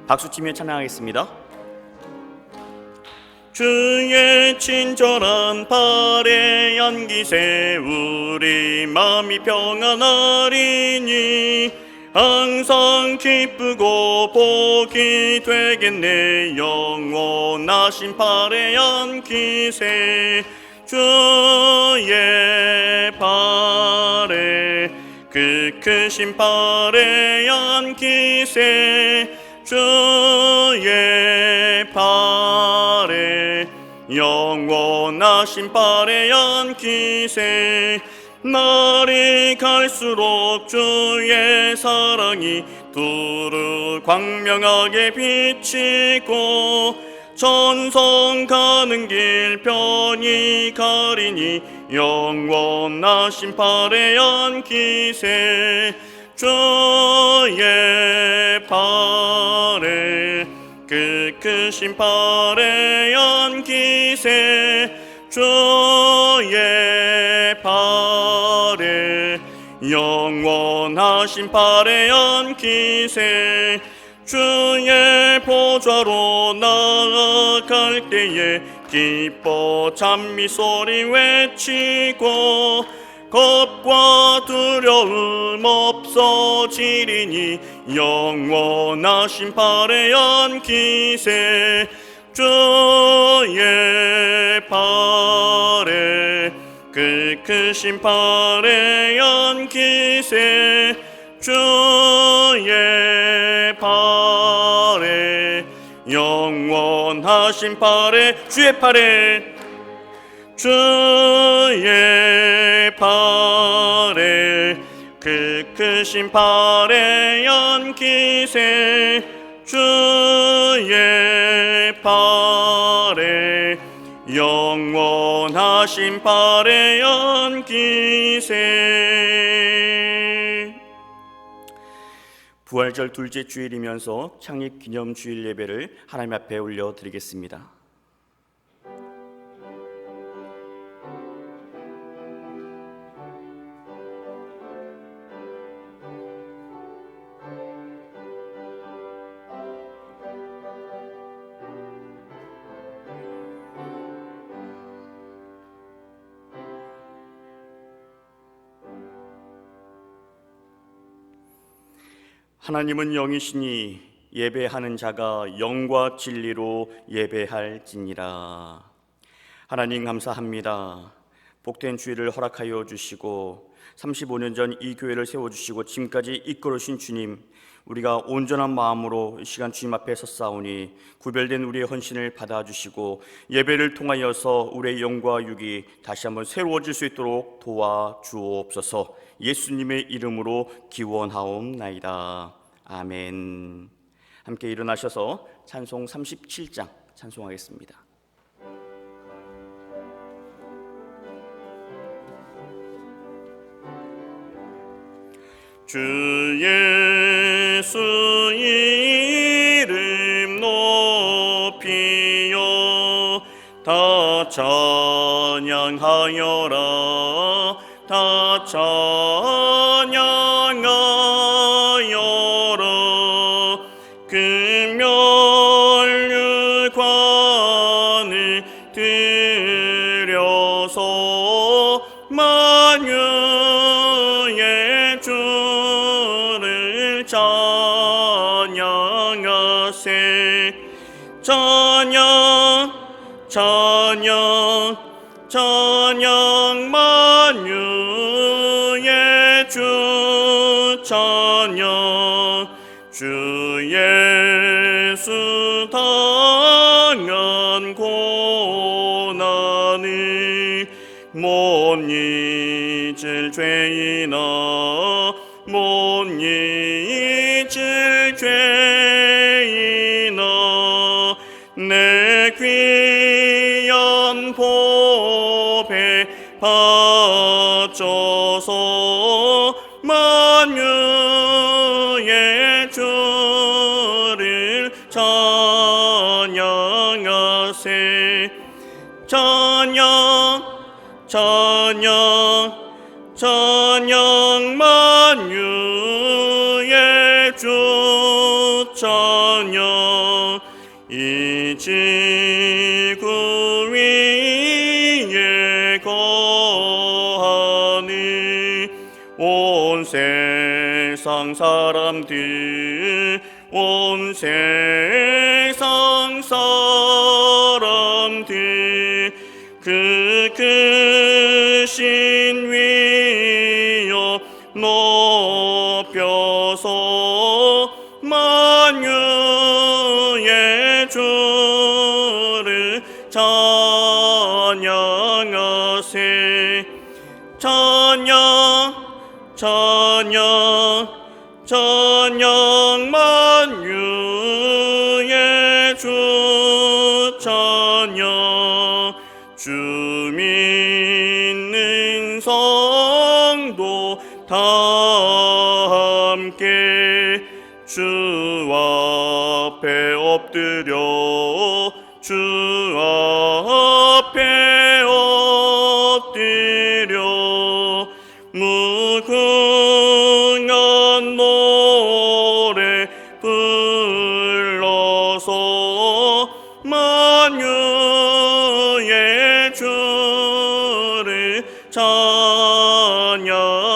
박수치며 찬양하겠습니다. 주의 친절한 발에 안기세 우리 마음이 평안하리니 항상 기쁘고 복이 되겠네. 영원하신 발에 안기세 주의 발에 그 크신 발에 안기세 주의 발에 영원하신 발에 안기세. 날이 갈수록 주의 사랑이 두루 광명하게 비치고 천성 가는 길 편히 가리니 영원하신 발에 안기세 주의 발에 그 크신 발에 안기세 주의 발에 영원하신 발에 안기세. 주의 보좌로 나아갈 때에 기뻐 찬미소리 외치고 겁과 두려움 없어지리니 영원하신 발에 안기세 주의 발에 그 크신 발에 안기세 주의 발에 영원하신 발에 주의 발에 주의 발에 그 크신 발에 안기세 주의 발에 영원하신 발에 안기세. 부활절 둘째 주일이면서 창립 기념 주일 예배를 하나님 앞에 올려드리겠습니다. 하나님은 영이시니 예배하는 자가 영과 진리로 예배할지니라. 하나님 감사합니다. 복된 주일을 허락하여 주시고 35년 전 이 교회를 세워주시고 지금까지 이끌어주신 주님, 우리가 온전한 마음으로 이 시간 주님 앞에 섰사오니 구별된 우리의 헌신을 받아주시고 예배를 통하여서 우리의 영과 육이 다시 한번 새로워질 수 있도록 도와주옵소서. 예수님의 이름으로 기원하옵나이다. 아멘. 함께 일어나셔서 찬송 37장 찬송하겠습니다. 주 예수 이름 높이여 다 찬양하여라. 다 찬양하여라. 금면류관을 들여서 만유의 주를 찬양하세. 찬양 찬양 찬양 만유의 주 찬양. 주 예수 당한 고난을 못 잊을 죄이나 못 잊을 죄이나 내 귀한 보배 바쳐서 만유의 주를 찬양하세. 찬양 찬양 찬양 만유의 주 찬양 이 지구 위에 거하니 온 세상 사람들 온 세상 사람들 그 크신 위엄 높여서 만유의 주를 찬양하세 찬양 찬양 찬양 만유의 주 찬양 주 믿는 성도 다 함께 주 앞에 엎드려 주 앞에 엎드려 무궁한 노래 불러서 만유의 주를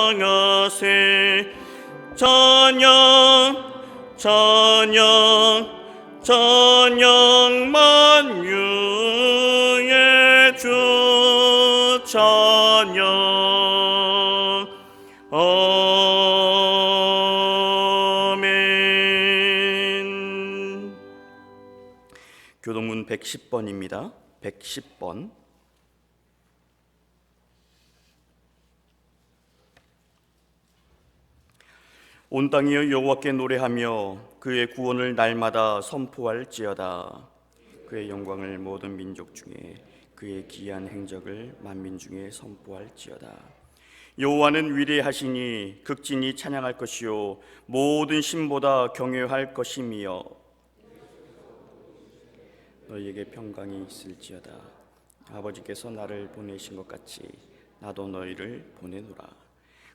찬양하세 찬양 찬양 찬양 만유의 주 찬양 아멘. 교동문 110번입니다. 110번. 온 땅이여 여호와께 노래하며 그의 구원을 날마다 선포할지어다. 그의 영광을 모든 민족 중에 그의 기이한 행적을 만민 중에 선포할지어다. 여호와는 위대하시니 극진히 찬양할 것이요 모든 신보다 경외할 것이며 너희에게 평강이 있을지어다. 아버지께서 나를 보내신 것 같이 나도 너희를 보내노라.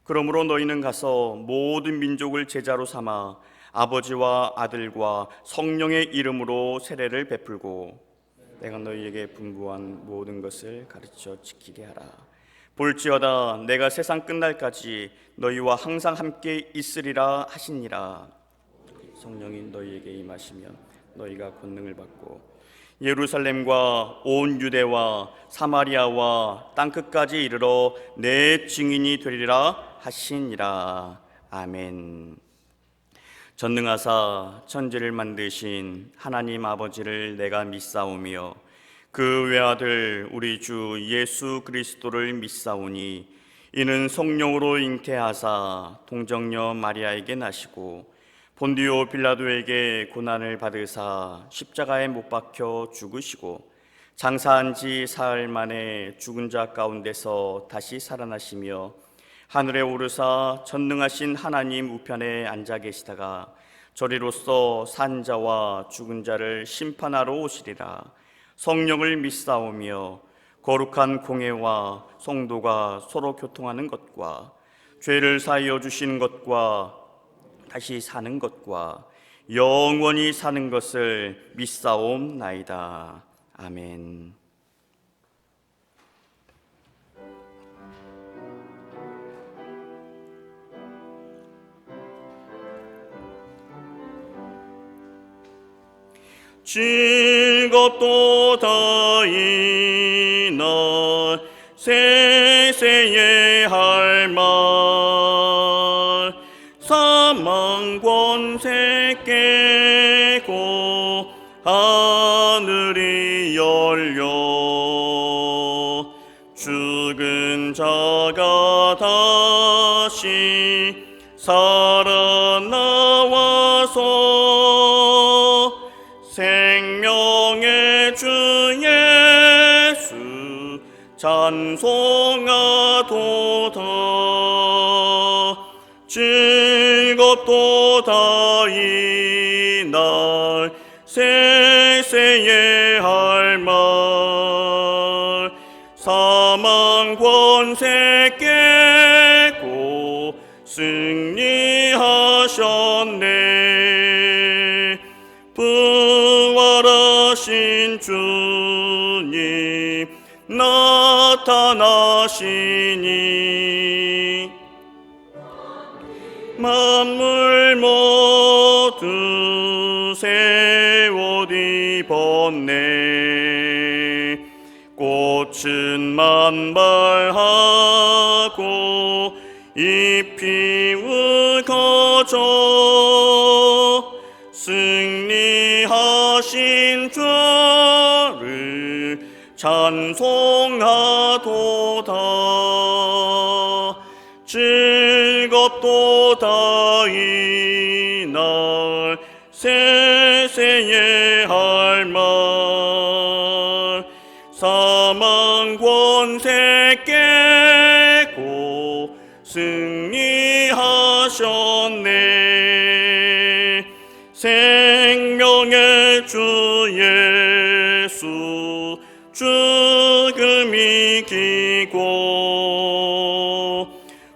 그러므로 너희는 가서 모든 민족을 제자로 삼아 아버지와 아들과 성령의 이름으로 세례를 베풀고 내가 너희에게 분부한 모든 것을 가르쳐 지키게 하라. 볼지어다 내가 세상 끝날까지 너희와 항상 함께 있으리라 하시니라. 성령이 너희에게 임하시면 너희가 권능을 받고 예루살렘과 온 유대와 사마리아와 땅끝까지 이르러 내 증인이 되리라 하시니라. 아멘. 전능하사 천지를 만드신 하나님 아버지를 내가 믿사오며 그 외아들 우리 주 예수 그리스도를 믿사오니 이는 성령으로 잉태하사 동정녀 마리아에게 나시고 본디오 빌라도에게 고난을 받으사 십자가에 못 박혀 죽으시고 장사한 지 사흘 만에 죽은 자 가운데서 다시 살아나시며 하늘에 오르사 전능하신 하나님 우편에 앉아 계시다가 저리로서 산 자와 죽은 자를 심판하러 오시리라. 성령을 믿사오며 거룩한 공회와 성도가 서로 교통하는 것과 죄를 사하여 주시는 것과 다시 사는 것과 영원히 사는 것을 믿사옵나이다. 아멘. 즐겁도다 이날 세세의 할 말 사망 권세 깨고 하늘이 열려 죽은 자가 다시 살아나와서 생명의 주 예수 찬송하도다. 즐겁도다 이날 세세의 할 말 사망 권세 깨고 승리하셨네. 하신 주님 나타나시니 만물 모두 새 옷 입었네. 꽃은 만발하고 잎이 우거져 승리하신 주를 찬송하도다. 즐겁도다 이날 세세의 할 말. 사망 권세 깨고 승리하셨네. 생명의 주 예수 죽음 이기고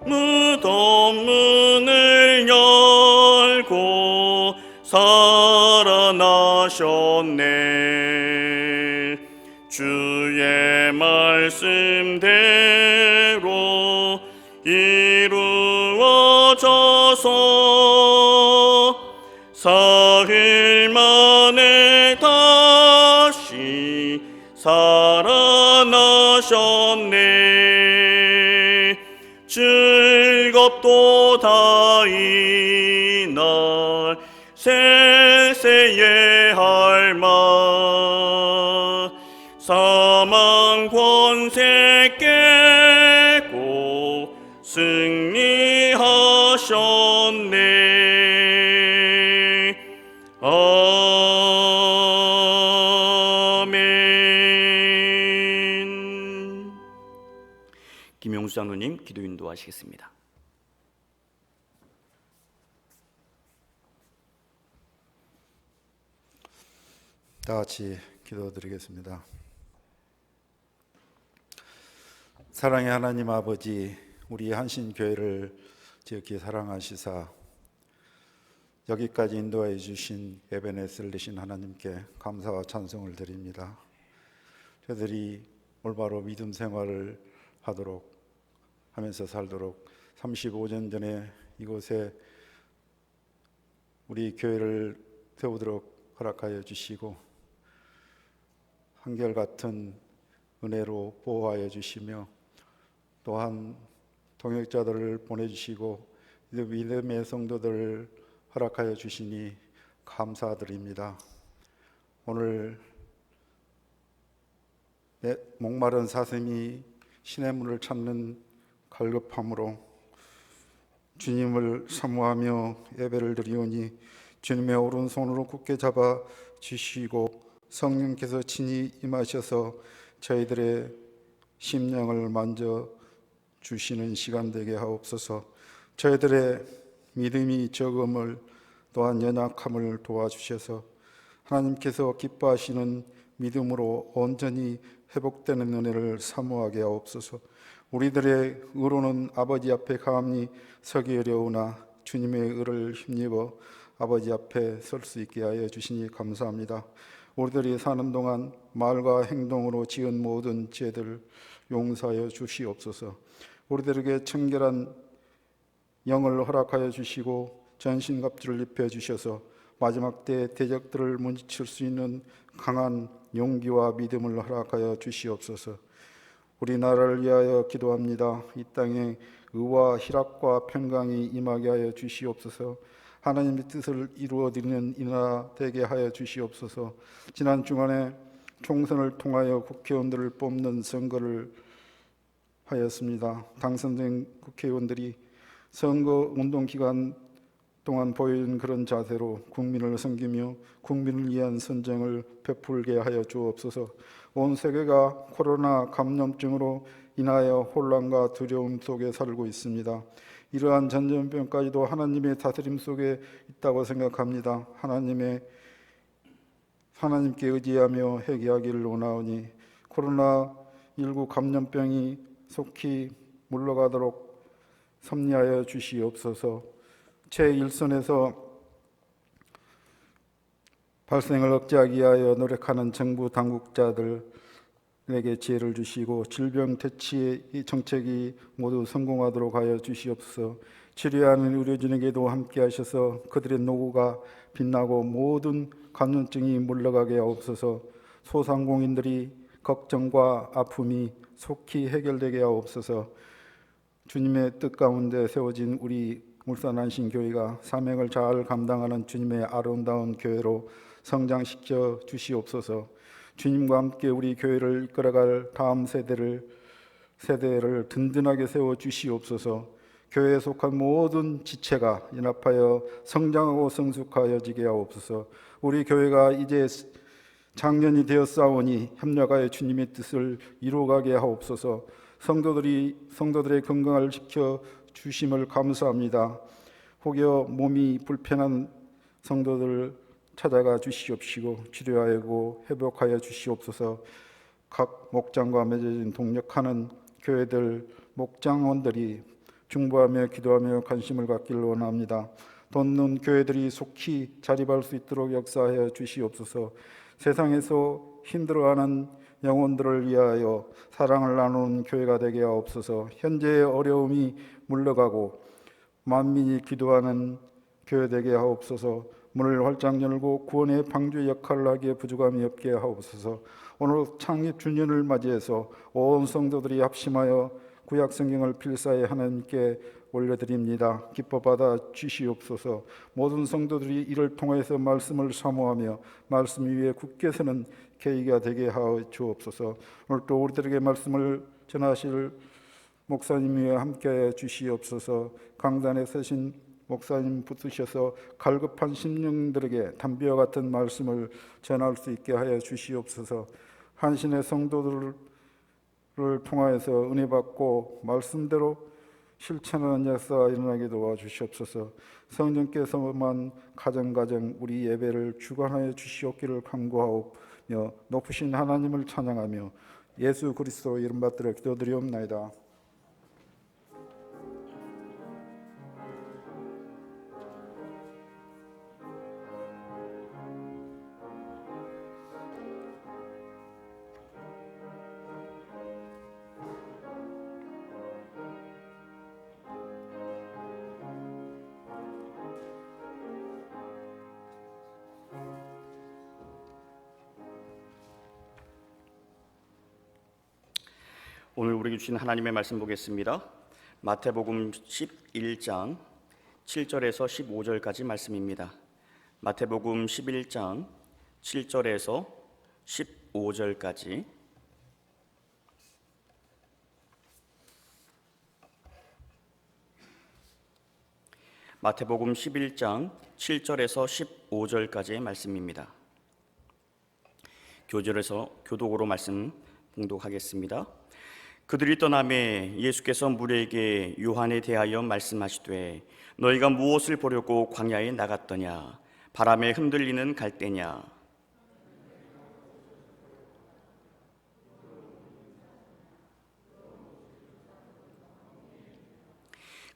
무덤 문을 열고 살아나셨네. 주의 말씀대로 이루어져서 사흘 만에 다시 살아나셨네. 즐겁도다 이날 세세의 할 말. 사망 권세 깨고 승리하셨네. 아멘. 김용수 장로님 기도 인도하시겠습니다. 다 같이 기도드리겠습니다. 사랑의 하나님 아버지, 우리 한신교회를 지극히 사랑하시사 여기까지 인도해 주신 에베네스를 내신 하나님께 감사와 찬송을 드립니다. 저들이 올바로 믿음 생활을 하도록 하면서 살도록 35년 전에 이곳에 우리 교회를 세우도록 허락하여 주시고 한결같은 은혜로 보호하여 주시며 또한 동역자들을 보내주시고 믿음의 성도들을 허락하여 주시니 감사드립니다. 오늘 목마른 사슴이 신의 문을 찾는 갈급함으로 주님을 사모하며 예배를 드리오니 주님의 오른손으로 굳게 잡아 주시고 성령께서 친히 임하셔서 저희들의 심령을 만져 주시는 시간 되게 하옵소서. 저희들의 믿음이 적음을 또한 연약함을 도와주셔서 하나님께서 기뻐하시는 믿음으로 온전히 회복되는 은혜를 사모하게 하옵소서. 우리들의 의로는 아버지 앞에 감히 서기 어려우나 주님의 의를 힘입어 아버지 앞에 설 수 있게 하여 주시니 감사합니다. 우리들이 사는 동안 말과 행동으로 지은 모든 죄들을 용서하여 주시옵소서. 우리들에게 청결한 영을 허락하여 주시고 전신갑주를 입혀 주셔서 마지막 때 대적들을 물리칠 수 있는 강한 용기와 믿음을 허락하여 주시옵소서. 우리나라를 위하여 기도합니다. 이 땅에 의와 희락과 평강이 임하게 하여 주시옵소서. 하나님의 뜻을 이루어드리는 이 나라 되게 하여 주시옵소서. 지난 주간에 총선을 통하여 국회의원들을 뽑는 선거를 하였습니다. 당선된 국회의원들이 선거 운동 기간 동안 보여준 그런 자세로 국민을 섬기며 국민을 위한 선정을 베풀게 하여 주옵소서. 온 세계가 코로나 감염증으로 인하여 혼란과 두려움 속에 살고 있습니다. 이러한 전염병까지도 하나님의 다스림 속에 있다고 생각합니다. 하나님께 의지하며 회개하기를 원하오니 코로나19 감염병이 속히 물러가도록 섭리하여 주시옵소서. 제1선에서 발생을 억제하기 위하여 노력하는 정부 당국자들에게 지혜를 주시고 질병 퇴치의 이 정책이 모두 성공하도록 하여 주시옵소서. 치료하는 의료진에게도 함께 하셔서 그들의 노고가 빛나고 모든 감염증이 물러가게 하옵소서. 소상공인들이 걱정과 아픔이 속히 해결되게 하옵소서. 주님의 뜻 가운데 세워진 우리 울산안신교회가 사명을 잘 감당하는 주님의 아름다운 교회로 성장시켜 주시옵소서. 주님과 함께 우리 교회를 이끌어갈 다음 세대를 든든하게 세워 주시옵소서. 교회에 속한 모든 지체가 연합하여 성장하고 성숙하여지게 하옵소서. 우리 교회가 이제 작년이 되었사오니 협력하여 주님의 뜻을 이루어가게 하옵소서. 성도들의 건강을 지켜 주심을 감사합니다. 혹여 몸이 불편한 성도들을 찾아가 주시옵시고 치료하고 회복하여 주시옵소서. 각 목장과 맺어진 동력하는 교회들 목장원들이 중보하며 기도하며 관심을 갖기를 원합니다. 돕는 교회들이 속히 자립할 수 있도록 역사하여 주시옵소서. 세상에서 힘들어하는 영혼들을 위하여 사랑을 나누는 교회가 되게 하옵소서. 현재의 어려움이 물러가고 만민이 기도하는 교회 되게 하옵소서. 문을 활짝 열고 구원의 방주 역할을 하기에 부족함이 없게 하옵소서. 오늘 창립 주년을 맞이해서 온 성도들이 합심하여 구약 성경을 필사해 하나님께 올려드립니다. 기뻐 받아 주시옵소서. 모든 성도들이 이를 통해서 말씀을 사모하며 말씀 위에 굳게 서는 계기가 되게 하여 주옵소서. 오늘 또 우리들에게 말씀을 전하실 목사님과 함께 주시옵소서. 강단에 서신 목사님 붙으셔서 갈급한 심령들에게 담비와 같은 말씀을 전할 수 있게 하여 주시옵소서. 한신의 성도들을 통하여서 은혜 받고 말씀대로 실천하는 역사가 일어나게 도와주시옵소서. 성령께서만 가정 우리 예배를 주관하여 주시옵기를 간구하오며 높으신 하나님을 찬양하며 예수 그리스도 이름 받들어 기도드리옵나이다. 오늘 우리에게 주신 하나님의 말씀 보겠습니다. 마태복음 11장 7절에서 15절까지 말씀입니다. 마태복음 11장 7절에서 15절까지 마태복음 11장 7절에서 15절까지의 말씀입니다. 교독으로 말씀 봉독하겠습니다. 그들이 떠나매 예수께서 무리에게 요한에 대하여 말씀하시되 너희가 무엇을 보려고 광야에 나갔더냐? 바람에 흔들리는 갈대냐?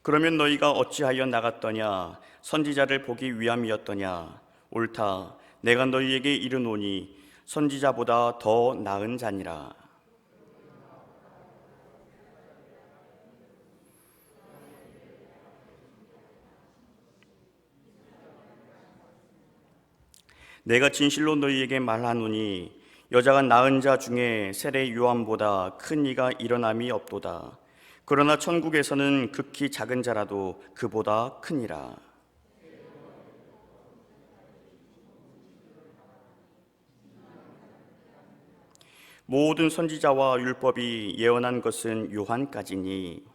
그러면 너희가 어찌하여 나갔더냐? 선지자를 보기 위함이었더냐? 옳다. 내가 너희에게 이르노니 선지자보다 더 나은 자니라. 내가 진실로 너희에게 말하노니 여자가 낳은 자 중에 세례 요한보다 큰 이가 일어남이 없도다. 그러나 천국에서는 극히 작은 자라도 그보다 크니라. 모든 선지자와 율법이 예언한 것은 요한까지니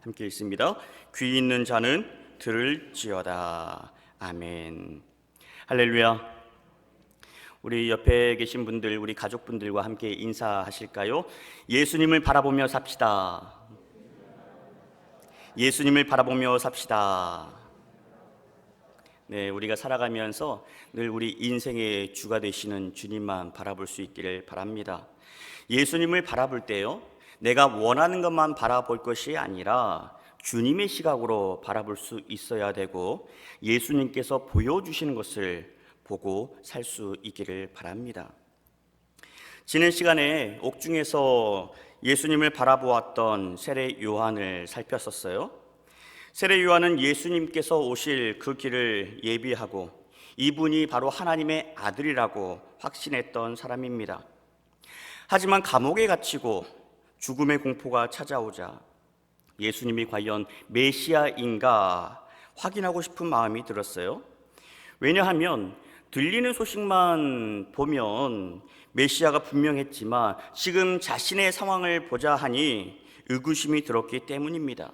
함께 읽습니다. 귀 있는 자는 들을지어다. 아멘. 할렐루야. 우리 옆에 계신 분들, 우리 가족분들과 함께 인사하실까요? 예수님을 바라보며 삽시다. 예수님을 바라보며 삽시다. 네, 우리가 살아가면서 늘 우리 인생의 주가 되시는 주님만 바라볼 수 있기를 바랍니다. 예수님을 바라볼 때요, 내가 원하는 것만 바라볼 것이 아니라 주님의 시각으로 바라볼 수 있어야 되고 예수님께서 보여주시는 것을 보고 살 수 있기를 바랍니다. 지난 시간에 옥중에서 예수님을 바라보았던 세례 요한을 살폈었어요. 세례 요한은 예수님께서 오실 그 길을 예비하고 이분이 바로 하나님의 아들이라고 확신했던 사람입니다. 하지만 감옥에 갇히고 죽음의 공포가 찾아오자 예수님이 과연 메시아인가 확인하고 싶은 마음이 들었어요. 왜냐하면 들리는 소식만 보면 메시아가 분명했지만 지금 자신의 상황을 보자 하니 의구심이 들었기 때문입니다.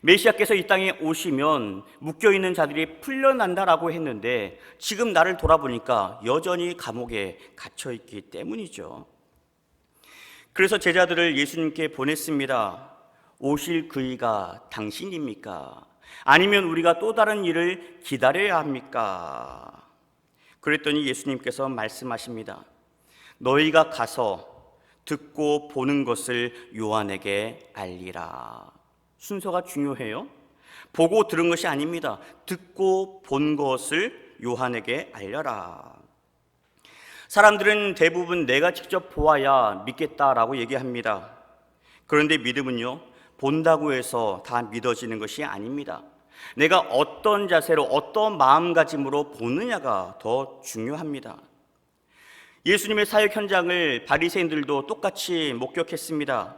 메시아께서 이 땅에 오시면 묶여있는 자들이 풀려난다라고 했는데 지금 나를 돌아보니까 여전히 감옥에 갇혀있기 때문이죠. 그래서 제자들을 예수님께 보냈습니다. 오실 그이가 당신입니까? 아니면 우리가 또 다른 일을 기다려야 합니까? 그랬더니 예수님께서 말씀하십니다. 너희가 가서 듣고 보는 것을 요한에게 알리라. 순서가 중요해요. 보고 들은 것이 아닙니다. 듣고 본 것을 요한에게 알려라. 사람들은 대부분 내가 직접 보아야 믿겠다라고 얘기합니다. 그런데 믿음은요, 본다고 해서 다 믿어지는 것이 아닙니다. 내가 어떤 자세로 어떤 마음가짐으로 보느냐가 더 중요합니다. 예수님의 사역 현장을 바리새인들도 똑같이 목격했습니다.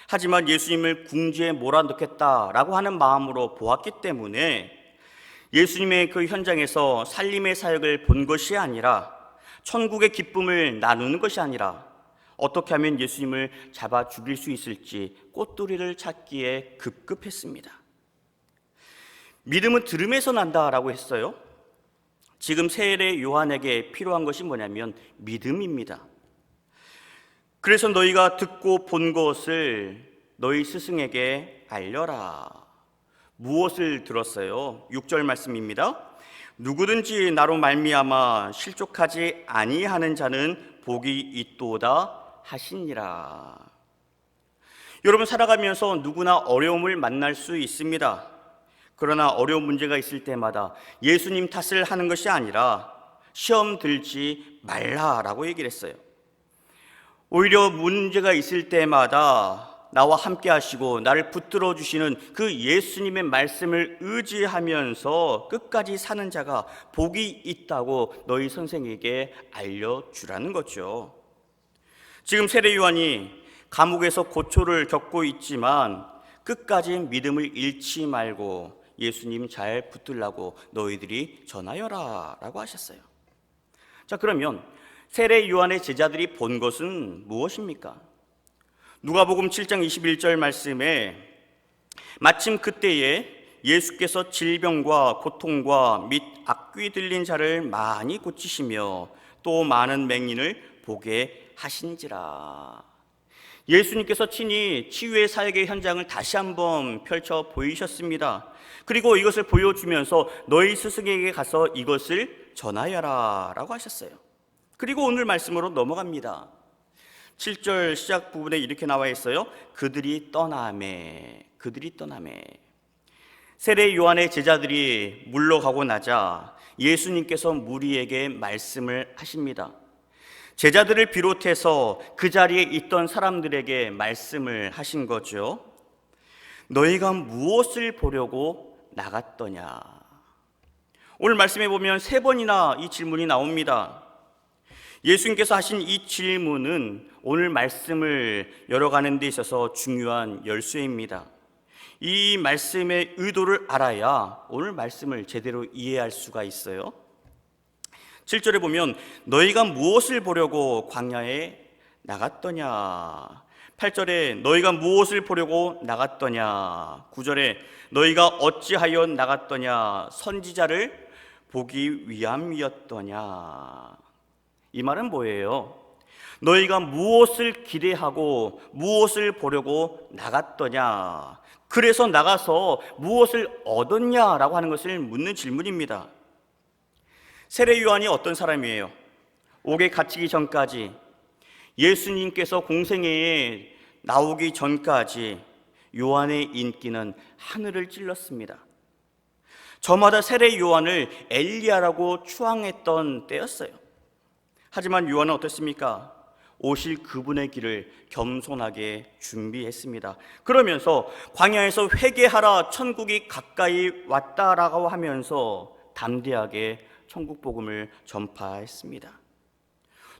하지만 예수님을 궁지에 몰아넣겠다라고 하는 마음으로 보았기 때문에 예수님의 그 현장에서 살림의 사역을 본 것이 아니라 천국의 기쁨을 나누는 것이 아니라 어떻게 하면 예수님을 잡아 죽일 수 있을지 꼬투리를 찾기에 급급했습니다. 믿음은 들음에서 난다라고 했어요. 지금 세례 요한에게 필요한 것이 뭐냐면 믿음입니다. 그래서 너희가 듣고 본 것을 너희 스승에게 알려라. 무엇을 들었어요? 6절 말씀입니다. 누구든지 나로 말미암아 실족하지 아니하는 자는 복이 있도다 하시니라. 여러분, 살아가면서 누구나 어려움을 만날 수 있습니다. 그러나 어려운 문제가 있을 때마다 예수님 탓을 하는 것이 아니라 시험 들지 말라라고 얘기를 했어요. 오히려 문제가 있을 때마다 나와 함께 하시고 나를 붙들어 주시는 그 예수님의 말씀을 의지하면서 끝까지 사는 자가 복이 있다고 너희 선생에게 알려주라는 거죠. 지금 세례 요한이 감옥에서 고초를 겪고 있지만 끝까지 믿음을 잃지 말고 예수님 잘 붙들라고 너희들이 전하여라 라고 하셨어요. 자, 그러면 세례 요한의 제자들이 본 것은 무엇입니까? 누가복음 7장 21절 말씀에 마침 그때에 예수께서 질병과 고통과 및 악귀 들린 자를 많이 고치시며 또 많은 맹인을 보게 하신지라. 예수님께서 친히 치유의 사역의 현장을 다시 한번 펼쳐 보이셨습니다. 그리고 이것을 보여주면서 너희 스승에게 가서 이것을 전하여라 라고 하셨어요. 그리고 오늘 말씀으로 넘어갑니다. 7절 시작 부분에 이렇게 나와 있어요. 그들이 떠나매. 세례 요한의 제자들이 물러가고 나자 예수님께서 무리에게 말씀을 하십니다. 제자들을 비롯해서 그 자리에 있던 사람들에게 말씀을 하신 거죠. 너희가 무엇을 보려고 나갔더냐? 오늘 말씀해 보면 3번이나 이 질문이 나옵니다. 예수님께서 하신 이 질문은 오늘 말씀을 열어가는 데 있어서 중요한 열쇠입니다. 이 말씀의 의도를 알아야 오늘 말씀을 제대로 이해할 수가 있어요. 7절에 보면 너희가 무엇을 보려고 광야에 나갔더냐? 8절에 너희가 무엇을 보려고 나갔더냐? 9절에 너희가 어찌하여 나갔더냐? 선지자를 보기 위함이었더냐? 이 말은 뭐예요? 너희가 무엇을 기대하고 무엇을 보려고 나갔더냐? 그래서 나가서 무엇을 얻었냐라고 하는 것을 묻는 질문입니다. 세례 요한이 어떤 사람이에요? 옥에 갇히기 전까지, 예수님께서 공생애에 나오기 전까지 요한의 인기는 하늘을 찔렀습니다. 저마다 세례 요한을 엘리야라고 추앙했던 때였어요. 하지만 요한은 어떻습니까? 오실 그분의 길을 겸손하게 준비했습니다. 그러면서 광야에서 회개하라, 천국이 가까이 왔다라고 하면서 담대하게 천국 복음을 전파했습니다.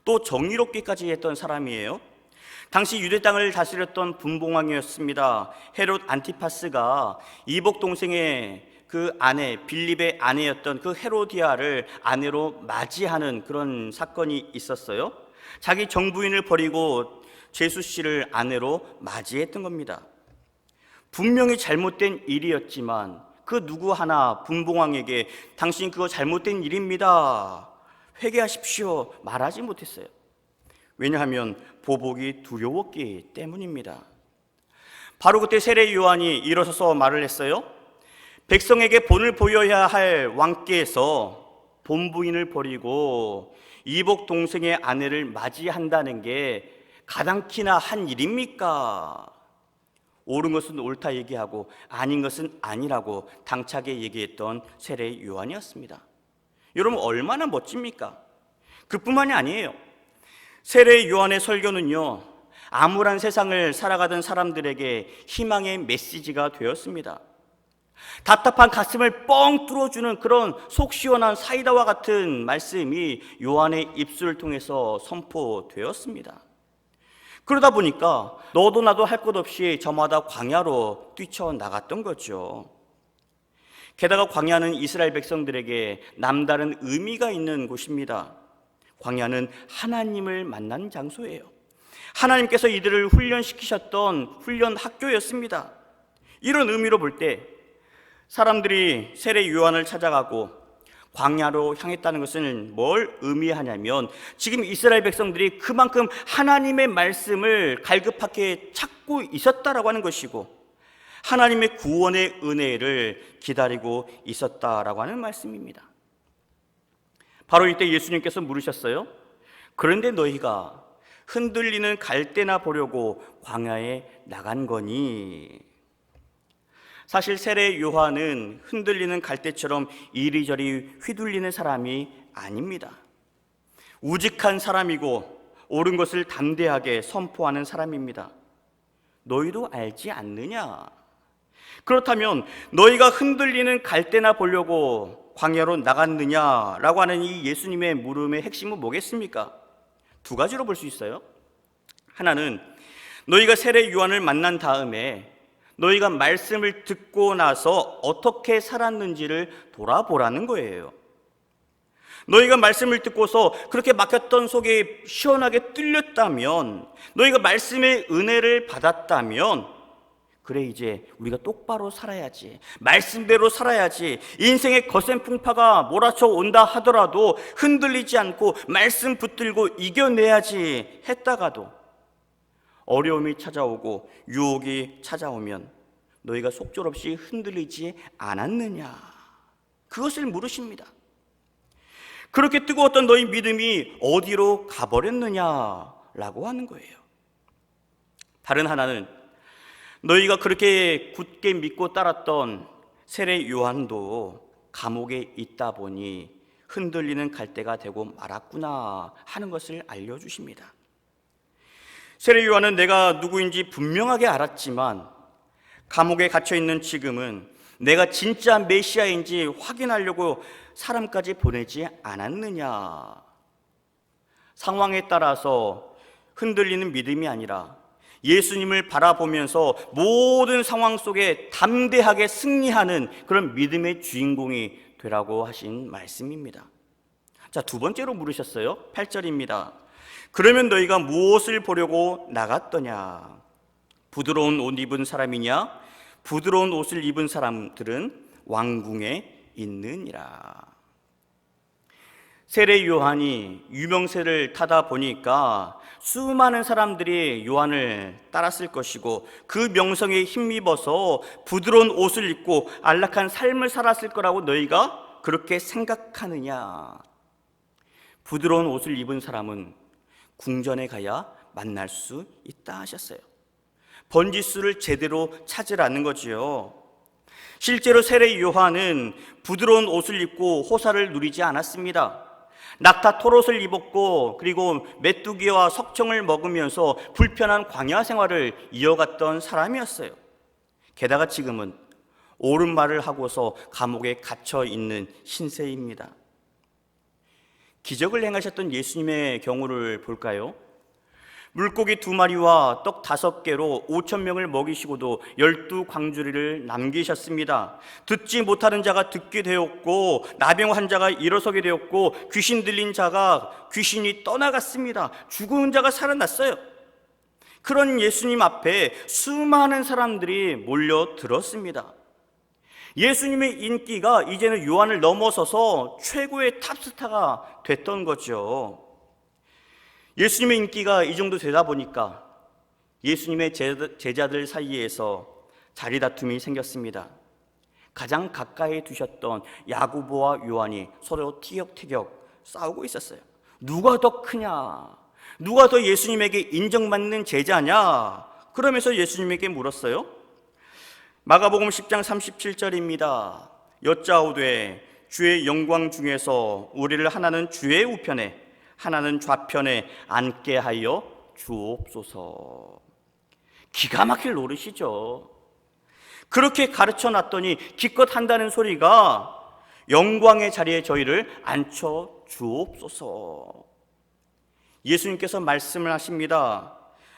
또 정의롭기까지 했던 사람이에요. 당시 유대 땅을 다스렸던 분봉왕이었습니다. 헤롯 안티파스가 이복 동생의 그 아내, 빌립의 아내였던 그 헤로디아를 아내로 맞이하는 그런 사건이 있었어요. 자기 정부인을 버리고 제수 씨를 아내로 맞이했던 겁니다. 분명히 잘못된 일이었지만 그 누구 하나 분봉왕에게 당신 그거 잘못된 일입니다, 회개하십시오 말하지 못했어요. 왜냐하면 보복이 두려웠기 때문입니다. 바로 그때 세례 요한이 일어서서 말을 했어요. 백성에게 본을 보여야 할 왕께서 본부인을 버리고 이복 동생의 아내를 맞이한다는 게 가당키나 한 일입니까? 옳은 것은 옳다 얘기하고 아닌 것은 아니라고 당차게 얘기했던 세례 요한이었습니다. 여러분, 얼마나 멋집니까? 그뿐만이 아니에요. 세례 요한의 설교는요, 암울한 세상을 살아가던 사람들에게 희망의 메시지가 되었습니다. 답답한 가슴을 뻥 뚫어주는 그런 속 시원한 사이다와 같은 말씀이 요한의 입술을 통해서 선포되었습니다. 그러다 보니까 너도 나도 할 것 없이 저마다 광야로 뛰쳐나갔던 거죠. 게다가 광야는 이스라엘 백성들에게 남다른 의미가 있는 곳입니다. 광야는 하나님을 만난 장소예요. 하나님께서 이들을 훈련시키셨던 훈련 학교였습니다. 이런 의미로 볼 때 사람들이 세례 요한을 찾아가고 광야로 향했다는 것은 뭘 의미하냐면 지금 이스라엘 백성들이 그만큼 하나님의 말씀을 갈급하게 찾고 있었다라고 하는 것이고 하나님의 구원의 은혜를 기다리고 있었다라고 하는 말씀입니다. 바로 이때 예수님께서 물으셨어요. 그런데 너희가 흔들리는 갈대나 보려고 광야에 나간 거니? 사실 세례 요한은 흔들리는 갈대처럼 이리저리 휘둘리는 사람이 아닙니다. 우직한 사람이고 옳은 것을 담대하게 선포하는 사람입니다. 너희도 알지 않느냐? 그렇다면 너희가 흔들리는 갈대나 보려고 광야로 나갔느냐라고 하는 이 예수님의 물음의 핵심은 뭐겠습니까? 두 가지로 볼 수 있어요. 하나는 너희가 세례 요한을 만난 다음에 너희가 말씀을 듣고 나서 어떻게 살았는지를 돌아보라는 거예요. 너희가 말씀을 듣고서 그렇게 막혔던 속이 시원하게 뚫렸다면, 너희가 말씀의 은혜를 받았다면, 그래 이제 우리가 똑바로 살아야지, 말씀대로 살아야지, 인생의 거센 풍파가 몰아쳐 온다 하더라도 흔들리지 않고 말씀 붙들고 이겨내야지 했다가도 어려움이 찾아오고 유혹이 찾아오면 너희가 속절없이 흔들리지 않았느냐, 그것을 물으십니다. 그렇게 뜨거웠던 너희 믿음이 어디로 가버렸느냐라고 하는 거예요. 다른 하나는 너희가 그렇게 굳게 믿고 따랐던 세례 요한도 감옥에 있다 보니 흔들리는 갈대가 되고 말았구나 하는 것을 알려주십니다. 세례 요한은 내가 누구인지 분명하게 알았지만 감옥에 갇혀있는 지금은 내가 진짜 메시아인지 확인하려고 사람까지 보내지 않았느냐. 상황에 따라서 흔들리는 믿음이 아니라 예수님을 바라보면서 모든 상황 속에 담대하게 승리하는 그런 믿음의 주인공이 되라고 하신 말씀입니다. 자, 두 번째로 물으셨어요. 8절입니다. 그러면 너희가 무엇을 보려고 나갔더냐? 부드러운 옷 입은 사람이냐? 부드러운 옷을 입은 사람들은 왕궁에 있느니라. 세례 요한이 유명세를 타다 보니까 수많은 사람들이 요한을 따랐을 것이고 그 명성에 힘입어서 부드러운 옷을 입고 안락한 삶을 살았을 거라고 너희가 그렇게 생각하느냐? 부드러운 옷을 입은 사람은 궁전에 가야 만날 수 있다 하셨어요. 번지수를 제대로 찾으라는 거지요. 실제로 세례 요한은 부드러운 옷을 입고 호사를 누리지 않았습니다. 낙타 털옷을 입었고 그리고 메뚜기와 석청을 먹으면서 불편한 광야 생활을 이어갔던 사람이었어요. 게다가 지금은 옳은 말을 하고서 감옥에 갇혀 있는 신세입니다. 기적을 행하셨던 예수님의 경우를 볼까요? 물고기 2마리와 떡 5개로 5,000명을 먹이시고도 12광주리를 남기셨습니다. 듣지 못하는 자가 듣게 되었고 나병 환자가 일어서게 되었고 귀신 들린 자가 귀신이 떠나갔습니다. 죽은 자가 살아났어요. 그런 예수님 앞에 수많은 사람들이 몰려들었습니다. 예수님의 인기가 이제는 요한을 넘어서서 최고의 탑스타가 됐던 거죠. 예수님의 인기가 이 정도 되다 보니까 예수님의 제자들 사이에서 자리 다툼이 생겼습니다. 가장 가까이 두셨던 야고보와 요한이 서로 티격태격 싸우고 있었어요. 누가 더 크냐? 누가 더 예수님에게 인정받는 제자냐? 그러면서 예수님에게 물었어요. 마가복음 10장 37절입니다. 여짜오되 주의 영광 중에서 우리를 하나는 주의 우편에 하나는 좌편에 앉게 하여 주옵소서. 기가 막힐 노릇이죠. 그렇게 가르쳐 놨더니 기껏 한다는 소리가 영광의 자리에 저희를 앉혀 주옵소서. 예수님께서 말씀을 하십니다.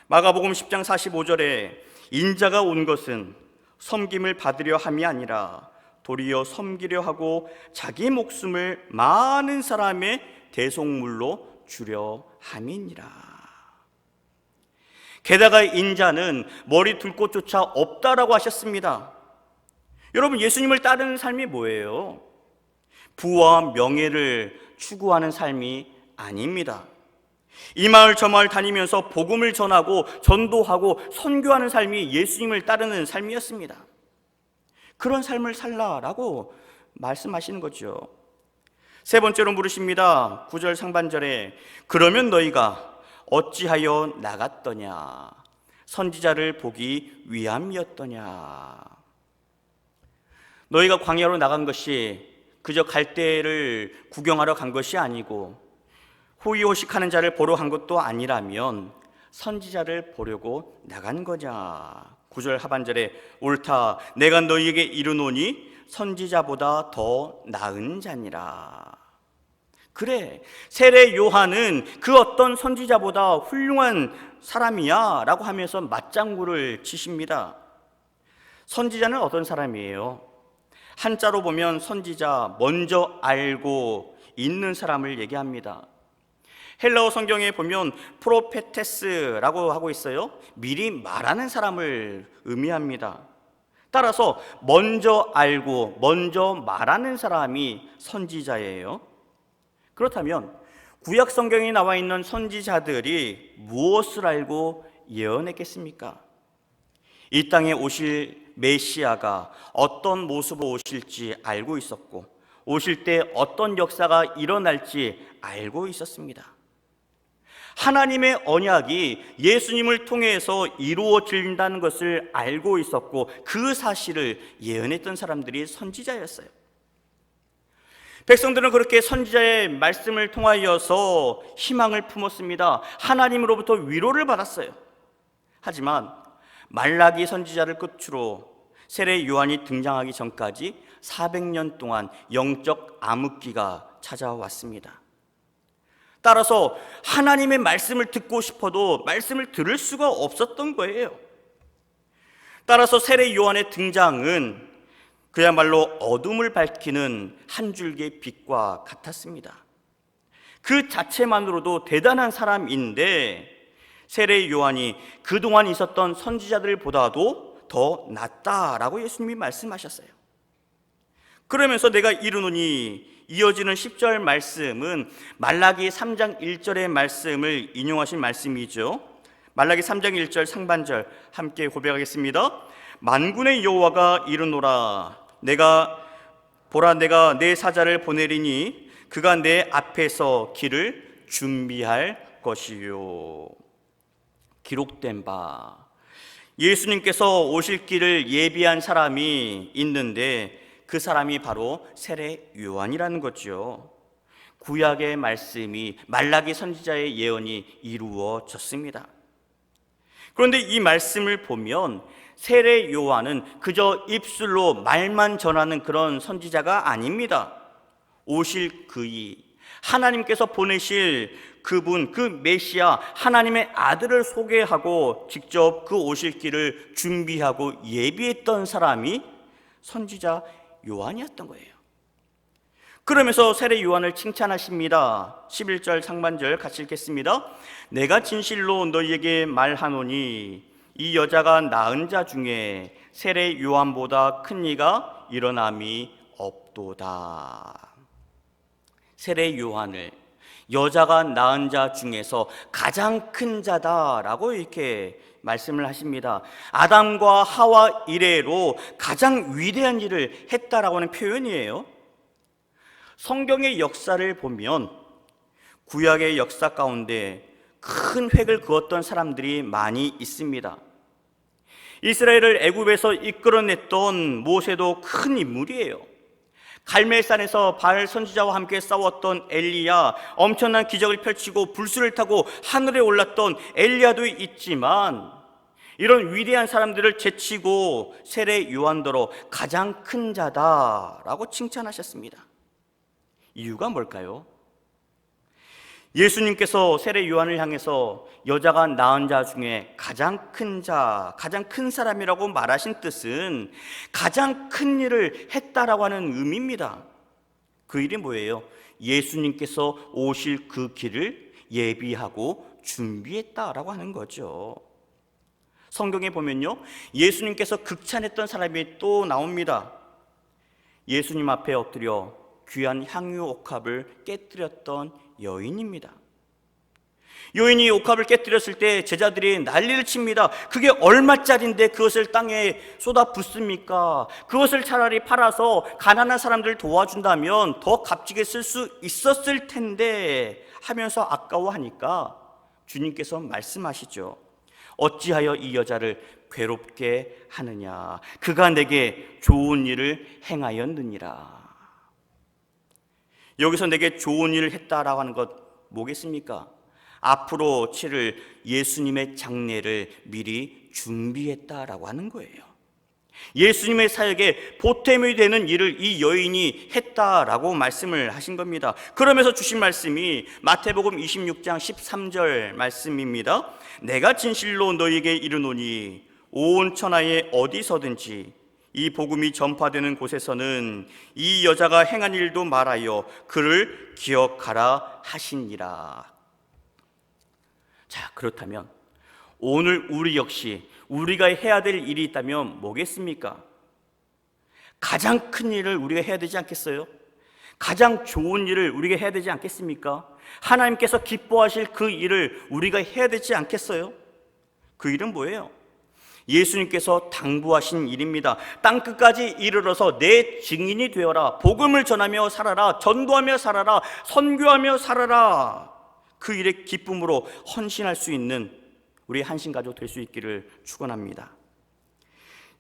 마가복음 10장 45절에 인자가 온 것은 섬김을 받으려 함이 아니라 도리어 섬기려 하고 자기 목숨을 많은 사람의 대속물로 주려 함이니라. 게다가 인자는 머리 둘 곳조차 없다라고 하셨습니다. 여러분, 예수님을 따르는 삶이 뭐예요? 부와 명예를 추구하는 삶이 아닙니다. 이 마을 저 마을 다니면서 복음을 전하고 전도하고 선교하는 삶이 예수님을 따르는 삶이었습니다. 그런 삶을 살라라고 말씀하시는 거죠. 세 번째로 물으십니다. 9절 상반절에 그러면 너희가 어찌하여 나갔더냐? 선지자를 보기 위함이었더냐? 너희가 광야로 나간 것이 그저 갈대를 구경하러 간 것이 아니고 호의호식하는 자를 보러 간 것도 아니라면 선지자를 보려고 나간 거냐? 9절 하반절에 옳다 내가 너희에게 이르노니 선지자보다 더 나은 자니라. 그래, 세례 요한은 그 어떤 선지자보다 훌륭한 사람이야 라고 하면서 맞장구를 치십니다. 선지자는 어떤 사람이에요? 한자로 보면 선지자, 먼저 알고 있는 사람을 얘기합니다. 헬라어 성경에 보면 프로페테스라고 하고 있어요. 미리 말하는 사람을 의미합니다. 따라서 먼저 알고 먼저 말하는 사람이 선지자예요. 그렇다면 구약 성경에 나와 있는 선지자들이 무엇을 알고 예언했겠습니까? 이 땅에 오실 메시아가 어떤 모습으로 오실지 알고 있었고 오실 때 어떤 역사가 일어날지 알고 있었습니다. 하나님의 언약이 예수님을 통해서 이루어진다는 것을 알고 있었고 그 사실을 예언했던 사람들이 선지자였어요. 백성들은 그렇게 선지자의 말씀을 통하여서 희망을 품었습니다. 하나님으로부터 위로를 받았어요. 하지만 말라기 선지자를 끝으로 세례 요한이 등장하기 전까지 400년 동안 영적 암흑기가 찾아왔습니다. 따라서 하나님의 말씀을 듣고 싶어도 말씀을 들을 수가 없었던 거예요. 따라서 세례 요한의 등장은 그야말로 어둠을 밝히는 한 줄기의 빛과 같았습니다. 그 자체만으로도 대단한 사람인데 세례 요한이 그동안 있었던 선지자들보다도 더 낫다라고 예수님이 말씀하셨어요. 그러면서 내가 이르노니 이어지는 10절 말씀은 말라기 3장 1절의 말씀을 인용하신 말씀이죠. 말라기 3장 1절 상반절 함께 고백하겠습니다. 만군의 여호와가 이르노라 내가 내 사자를 보내리니 그가 내 앞에서 길을 준비할 것이요. 기록된 바 예수님께서 오실 길을 예비한 사람이 있는데 그 사람이 바로 세례 요한이라는 거죠. 구약의 말씀이, 말라기 선지자의 예언이 이루어졌습니다. 그런데 이 말씀을 보면 세례 요한은 그저 입술로 말만 전하는 그런 선지자가 아닙니다. 오실 그이, 하나님께서 보내실 그분, 그 메시아, 하나님의 아들을 소개하고 직접 그 오실 길을 준비하고 예비했던 사람이 선지자 요한이었던 거예요. 그러면서 세례 요한을 칭찬하십니다. 11절 상반절 같이 읽겠습니다. 내가 진실로 너희에게 말하노니 이 여자가 낳은 자 중에 세례 요한보다 큰 이가 일어남이 없도다. 세례 요한을 여자가 낳은 자 중에서 가장 큰 자다라고 이렇게 말씀을 하십니다. 아담과 하와 이래로 가장 위대한 일을 했다라고 하는 표현이에요. 성경의 역사를 보면 구약의 역사 가운데 큰 획을 그었던 사람들이 많이 있습니다. 이스라엘을 애굽에서 이끌어냈던 모세도 큰 인물이에요. 갈멜산에서 바알 선지자와 함께 싸웠던 엘리야, 엄청난 기적을 펼치고 불수를 타고 하늘에 올랐던 엘리야도 있지만 이런 위대한 사람들을 제치고 세례 요한더러 가장 큰 자다라고 칭찬하셨습니다. 이유가 뭘까요? 예수님께서 세례 요한을 향해서 여자가 낳은 자 중에 가장 큰 자, 가장 큰 사람이라고 말하신 뜻은 가장 큰 일을 했다라고 하는 의미입니다. 그 일이 뭐예요? 예수님께서 오실 그 길을 예비하고 준비했다라고 하는 거죠. 성경에 보면요, 예수님께서 극찬했던 사람이 또 나옵니다. 예수님 앞에 엎드려 귀한 향유 옥합을 깨뜨렸던 여인입니다. 여인이 옥합을 깨뜨렸을 때 제자들이 난리를 칩니다. 그게 얼마짜린데 그것을 땅에 쏟아 붓습니까? 그것을 차라리 팔아서 가난한 사람들 도와준다면 더 값지게 쓸 수 있었을 텐데 하면서 아까워하니까 주님께서 말씀하시죠. 어찌하여 이 여자를 괴롭게 하느냐? 그가 내게 좋은 일을 행하였느니라. 여기서 내게 좋은 일을 했다라고 하는 것 뭐겠습니까? 앞으로 치를 예수님의 장례를 미리 준비했다라고 하는 거예요. 예수님의 사역에 보탬이 되는 일을 이 여인이 했다라고 말씀을 하신 겁니다. 그러면서 주신 말씀이 마태복음 26장 13절 말씀입니다. 내가 진실로 너희에게 이르노니 온 천하에 어디서든지 이 복음이 전파되는 곳에서는 이 여자가 행한 일도 말하여 그를 기억하라 하시니라. 자, 그렇다면 오늘 우리 역시 우리가 해야 될 일이 있다면 뭐겠습니까? 가장 큰 일을 우리가 해야 되지 않겠어요? 가장 좋은 일을 우리가 해야 되지 않겠습니까? 하나님께서 기뻐하실 그 일을 우리가 해야 되지 않겠어요? 그 일은 뭐예요? 예수님께서 당부하신 일입니다. 땅끝까지 이르러서 내 증인이 되어라. 복음을 전하며 살아라. 전도하며 살아라. 선교하며 살아라. 그 일의 기쁨으로 헌신할 수 있는 우리 한신가족 될 수 있기를 축원합니다.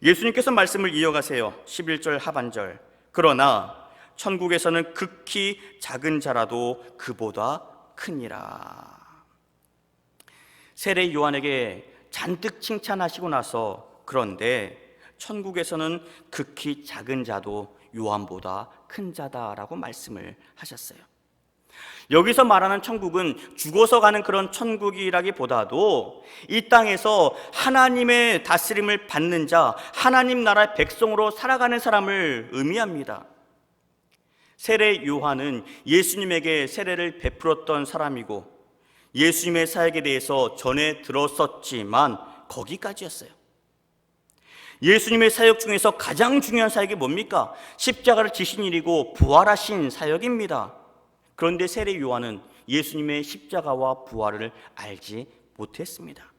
예수님께서 말씀을 이어가세요. 11절 하반절. 그러나 천국에서는 극히 작은 자라도 그보다 크니라. 세례 요한에게 잔뜩 칭찬하시고 나서 그런데 천국에서는 극히 작은 자도 요한보다 큰 자다라고 말씀을 하셨어요. 여기서 말하는 천국은 죽어서 가는 그런 천국이라기보다도 이 땅에서 하나님의 다스림을 받는 자, 하나님 나라의 백성으로 살아가는 사람을 의미합니다. 세례 요한은 예수님에게 세례를 베풀었던 사람이고 예수님의 사역에 대해서 전해 들었었지만 거기까지였어요. 예수님의 사역 중에서 가장 중요한 사역이 뭡니까? 십자가를 지신 일이고 부활하신 사역입니다. 그런데 세례 요한은 예수님의 십자가와 부활을 알지 못했습니다.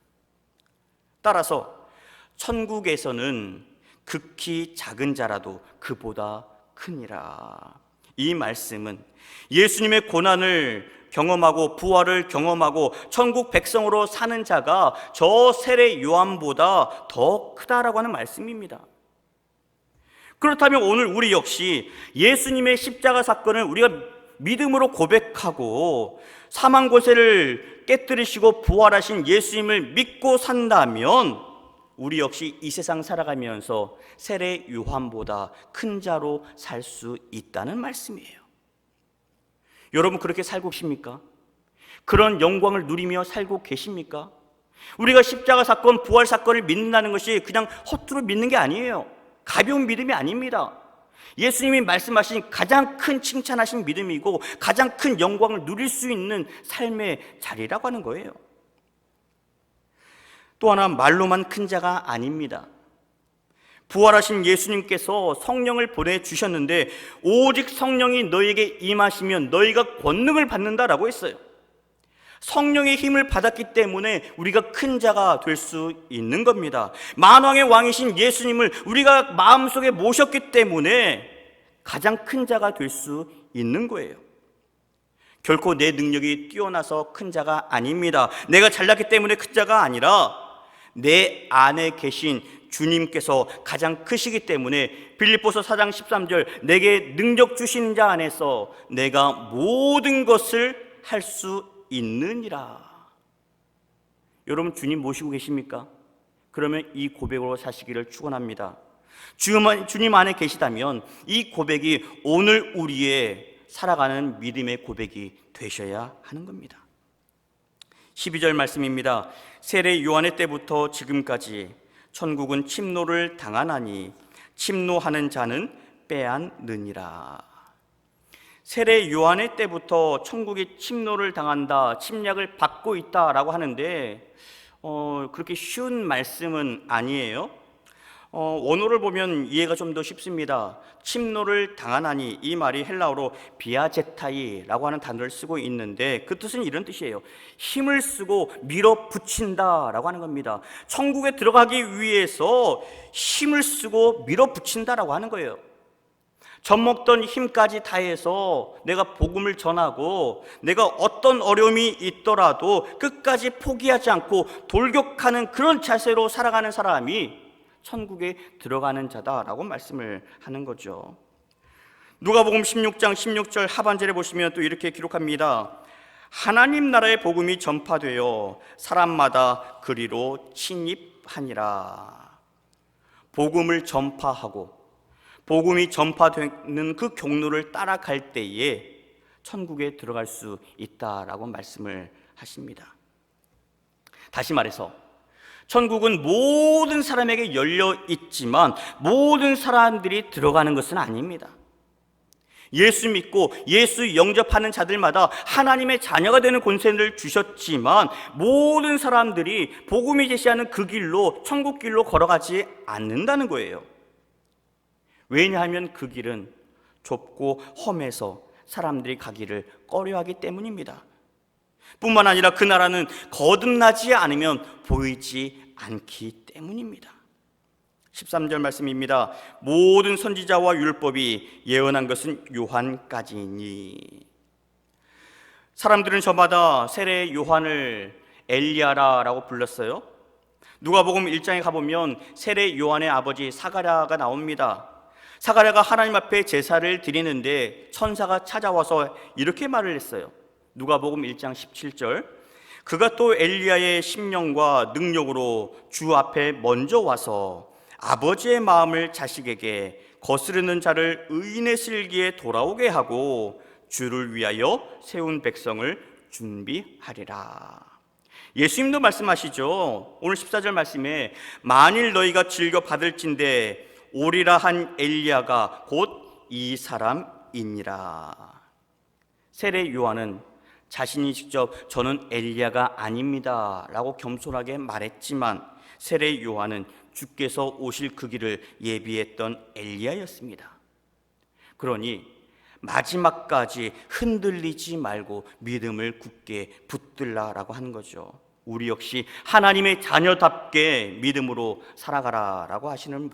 따라서 천국에서는 극히 작은 자라도 그보다 크니라. 이 말씀은 예수님의 고난을 경험하고 부활을 경험하고 천국 백성으로 사는 자가 저 세례 요한보다 더 크다라고 하는 말씀입니다. 그렇다면 오늘 우리 역시 예수님의 십자가 사건을 우리가 믿음으로 고백하고 사망 권세를 깨뜨리시고 부활하신 예수님을 믿고 산다면 우리 역시 이 세상 살아가면서 세례 요한보다 큰 자로 살 수 있다는 말씀이에요. 여러분 그렇게 살고 계십니까? 그런 영광을 누리며 살고 계십니까? 우리가 십자가 사건, 부활 사건을 믿는다는 것이 그냥 헛수로 믿는 게 아니에요. 가벼운 믿음이 아닙니다. 예수님이 말씀하신 가장 큰 칭찬하신 믿음이고 가장 큰 영광을 누릴 수 있는 삶의 자리라고 하는 거예요. 또 하나 말로만 큰 자가 아닙니다. 부활하신 예수님께서 성령을 보내주셨는데 오직 성령이 너희에게 임하시면 너희가 권능을 받는다라고 했어요. 성령의 힘을 받았기 때문에 우리가 큰 자가 될 수 있는 겁니다. 만왕의 왕이신 예수님을 우리가 마음속에 모셨기 때문에 가장 큰 자가 될 수 있는 거예요. 결코 내 능력이 뛰어나서 큰 자가 아닙니다. 내가 잘났기 때문에 큰 자가 아니라 내 안에 계신 주님께서 가장 크시기 때문에 빌립보서 4장 13절 내게 능력 주신 자 안에서 내가 모든 것을 할 수 있느니라. 여러분 주님 모시고 계십니까? 그러면 이 고백으로 사시기를 축원합니다. 주님 안에 계시다면 이 고백이 오늘 우리의 살아가는 믿음의 고백이 되셔야 하는 겁니다. 12절 말씀입니다. 세례 요한의 때부터 지금까지 천국은 침노를 당하나니 침노하는 자는 빼앗느니라. 세례 요한의 때부터 천국이 침노를 당한다, 침략을 받고 있다라고 하는데 그렇게 쉬운 말씀은 아니에요. 원어를 보면 이해가 좀 더 쉽습니다. 침노를 당하나니, 이 말이 헬라어로 비아제타이라고 하는 단어를 쓰고 있는데 그 뜻은 이런 뜻이에요. 힘을 쓰고 밀어붙인다라고 하는 겁니다. 천국에 들어가기 위해서 힘을 쓰고 밀어붙인다라고 하는 거예요. 젖먹던 힘까지 다해서 내가 복음을 전하고 내가 어떤 어려움이 있더라도 끝까지 포기하지 않고 돌격하는 그런 자세로 살아가는 사람이 천국에 들어가는 자다라고 말씀을 하는 거죠. 누가복음 16장 16절 하반절에 보시면 또 이렇게 기록합니다. 하나님 나라의 복음이 전파되어 사람마다 그리로 침입하니라. 복음을 전파하고 복음이 전파되는 그 경로를 따라갈 때에 천국에 들어갈 수 있다라고 말씀을 하십니다. 다시 말해서 천국은 모든 사람에게 열려 있지만 모든 사람들이 들어가는 것은 아닙니다. 예수 믿고 예수 영접하는 자들마다 하나님의 자녀가 되는 권세를 주셨지만 모든 사람들이 복음이 제시하는 그 길로, 천국 길로 걸어가지 않는다는 거예요. 왜냐하면 그 길은 좁고 험해서 사람들이 가기를 꺼려하기 때문입니다. 뿐만 아니라 그 나라는 거듭나지 않으면 보이지 않기 때문입니다. 13절 말씀입니다. 모든 선지자와 율법이 예언한 것은 요한까지니. 사람들은 저마다 세례 요한을 엘리야라고 불렀어요. 누가복음 1장에 가보면 세례 요한의 아버지 사가랴가 나옵니다. 사가랴가 하나님 앞에 제사를 드리는데 천사가 찾아와서 이렇게 말을 했어요. 누가복음 1장 17절 그가 또 엘리야의 심령과 능력으로 주 앞에 먼저 와서 아버지의 마음을 자식에게 거스르는 자를 의인의 슬기에 돌아오게 하고 주를 위하여 세운 백성을 준비하리라. 예수님도 말씀하시죠. 오늘 14절 말씀에 만일 너희가 즐겨 받을진대 오리라 한 엘리야가 곧 이 사람이니라. 세례 요한은 자신이 직접 저는 엘리야가 아닙니다 라고 겸손하게 말했지만 세례 요한은 주께서 오실 그 길을 예비했던 엘리야였습니다. 그러니 마지막까지 흔들리지 말고 믿음을 굳게 붙들라라고 하는 거죠. 우리 역시 하나님의 자녀답게 믿음으로 살아가라라고 하시는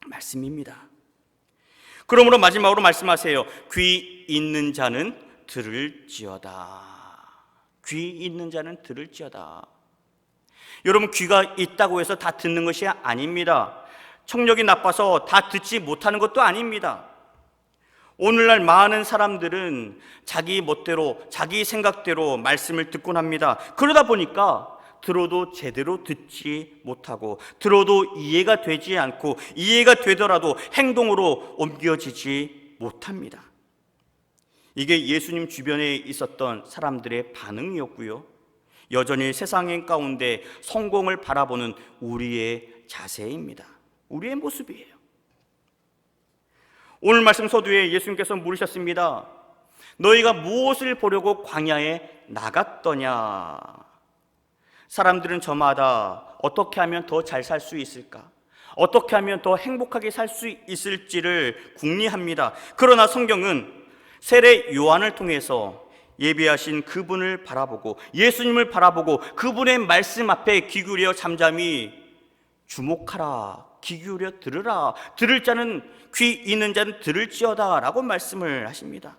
말씀입니다. 그러므로 마지막으로 말씀하세요. 귀 있는 자는 들을지어다. 귀 있는 자는 들을지어다. 여러분, 귀가 있다고 해서 다 듣는 것이 아닙니다. 청력이 나빠서 다 듣지 못하는 것도 아닙니다. 오늘날 많은 사람들은 자기 멋대로, 자기 생각대로 말씀을 듣곤 합니다. 그러다 보니까 들어도 제대로 듣지 못하고, 들어도 이해가 되지 않고, 이해가 되더라도 행동으로 옮겨지지 못합니다. 이게 예수님 주변에 있었던 사람들의 반응이었고요, 여전히 세상 가운데 성공을 바라보는 우리의 자세입니다. 우리의 모습이에요. 오늘 말씀 서두에 예수님께서 물으셨습니다. 너희가 무엇을 보려고 광야에 나갔더냐? 사람들은 저마다 어떻게 하면 더 잘 살 수 있을까? 어떻게 하면 더 행복하게 살 수 있을지를 궁리합니다. 그러나 성경은 세례 요한을 통해서 예비하신 그분을 바라보고, 예수님을 바라보고 그분의 말씀 앞에 귀 기울여 잠잠히 주목하라, 귀 기울여 들으라, 들을 자는, 귀 있는 자는 들을지어다 라고 말씀을 하십니다.